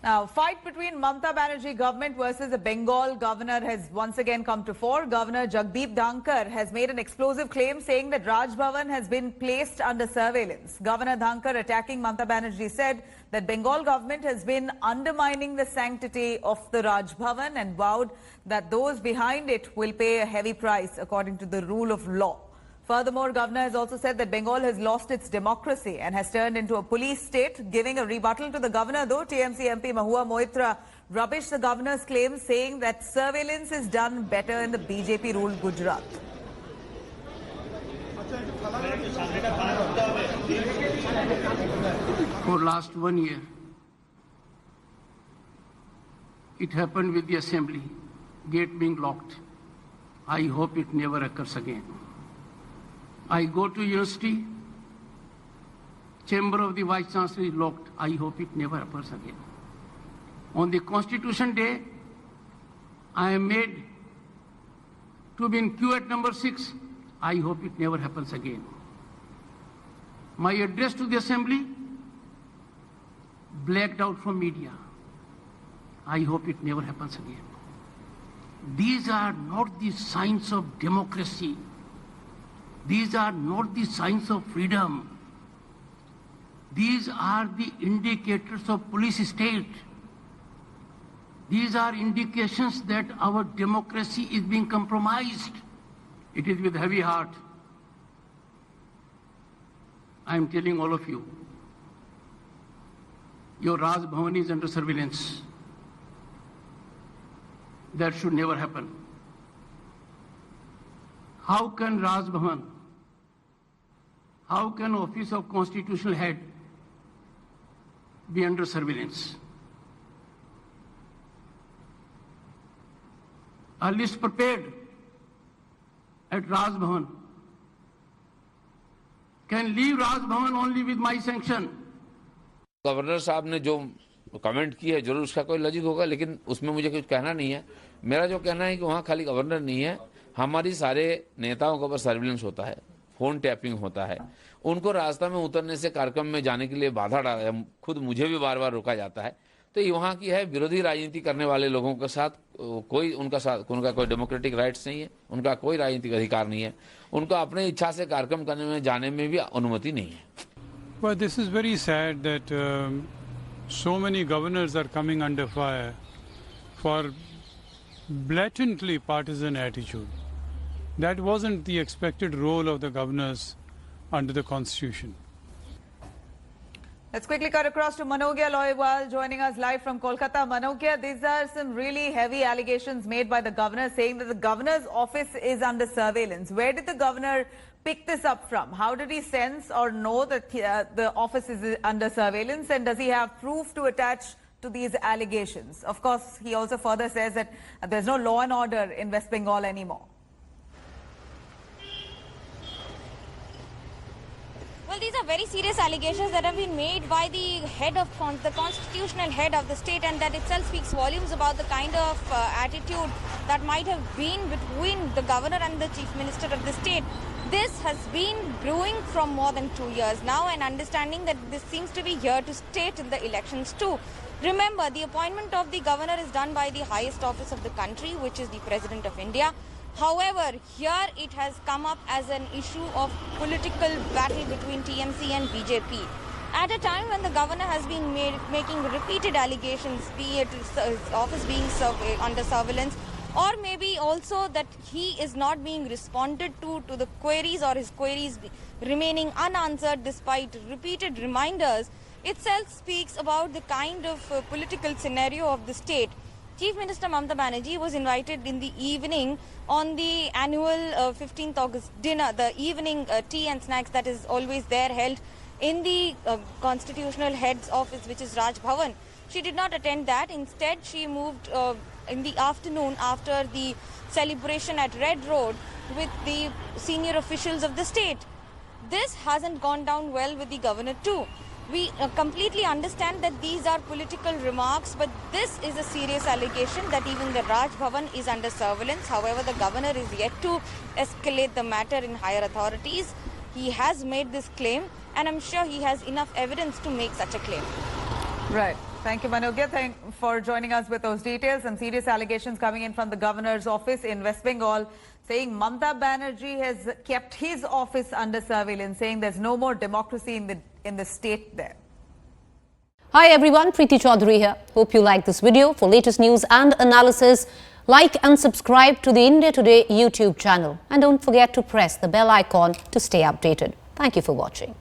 Now, fight between Mamata Banerjee government versus the Bengal governor has once again come to fore. Governor Jagdeep Dhankar has made an explosive claim saying that Raj Bhavan has been placed under surveillance. Governor Dhankar, attacking Mamata Banerjee, said that Bengal government has been undermining the sanctity of the Raj Bhavan and vowed that those behind it will pay a heavy price according to the rule of law. Furthermore, Governor has also said that Bengal has lost its democracy and has turned into a police state. Giving a rebuttal to the governor, though, TMC MP Mahua Moitra rubbished the governor's claim, saying that surveillance is done better in the BJP-ruled Gujarat. For last 1 year, it happened with the assembly, gate being locked. I hope it never occurs again. I go to university, chamber of the vice chancellor is locked. I hope it never happens again. On the Constitution Day, I am made to be in queue at number 6. I hope it never happens again. My address to the assembly, blacked out from media. I hope it never happens again. These are not the signs of democracy. These are not the signs of freedom. These are the indicators of police state. These are indications that our democracy is being compromised. It is with heavy heart I am telling all of you, your Raj Bhavan is under surveillance. That should never happen. How can Raj Bhavan, how can Office of Constitutional Head be under surveillance? A list prepared at Raj Bhavan can leave Raj Bhavan only with my sanction. Governor साहब ने जो comment की है जरूर उसका कोई logic होगा, लेकिन उसमें मुझे कुछ कहना नहीं है। मेरा जो कहना है कि वहाँ खाली गवर्नर नहीं है, हमारी सारे नेताओं के ऊपर सर्विलेंस होता है, फोन टैपिंग होता है, उनको रास्ता में उतरने से कार्यक्रम में जाने के लिए बाधा डाला, खुद मुझे भी बार बार रोका जाता है। तो ये वहाँ की है विरोधी राजनीति करने वाले लोगों के साथ कोई उनका कोई डेमोक्रेटिक राइट्स नहीं है, उनका कोई राजनीतिक अधिकार नहीं है, उनको अपने इच्छा से कार्यक्रम करने में जाने में भी अनुमति नहीं है। But this is very sad that so many governors are coming under fire for blatantly partisan attitude. That wasn't the expected role of the governors under the Constitution. Let's quickly cut across to Manogya Loiwal joining us live from Kolkata. Manogya, these are some really heavy allegations made by the governor saying that the governor's office is under surveillance. Where did the governor pick this up from? How did he sense or know that the office is under surveillance, and does he have proof to attach to these allegations? Of course, he also further says that there's no law and order in West Bengal anymore. Well, these are very serious allegations that have been made by the constitutional head of the state, and that itself speaks volumes about the kind of attitude that might have been between the governor and the chief minister of the state. This has been brewing from more than 2 years now, and understanding that this seems to be here to stay in the elections too. Remember, the appointment of the governor is done by the highest office of the country, which is the President of India. However, here it has come up as an issue of political battle between TMC and BJP. At a time when the governor has been making repeated allegations, be it his office being under surveillance, or maybe also that he is not being responded to the queries, or his queries remaining unanswered despite repeated reminders, itself speaks about the kind of political scenario of the state. Chief Minister Mamata Banerjee was invited in the evening on the annual 15th August dinner, the evening tea and snacks that is always there held in the constitutional head's office, which is Raj Bhavan. She did not attend that. Instead, she moved in the afternoon after the celebration at Red Road with the senior officials of the state. This hasn't gone down well with the governor too. We completely understand that these are political remarks, but this is a serious allegation that even the Raj Bhavan is under surveillance. However, the governor is yet to escalate the matter in higher authorities. He has made this claim, and I'm sure he has enough evidence to make such a claim. Right. Thank you, Manogya, for joining us with those details. And serious allegations coming in from the governor's office in West Bengal, saying Mamata Banerjee has kept his office under surveillance, saying there's no more democracy in the state there. Hi everyone, Preeti Chaudhary here. Hope you like this video. For latest news and analysis, like and subscribe to the India Today YouTube channel. And don't forget to press the bell icon to stay updated. Thank you for watching.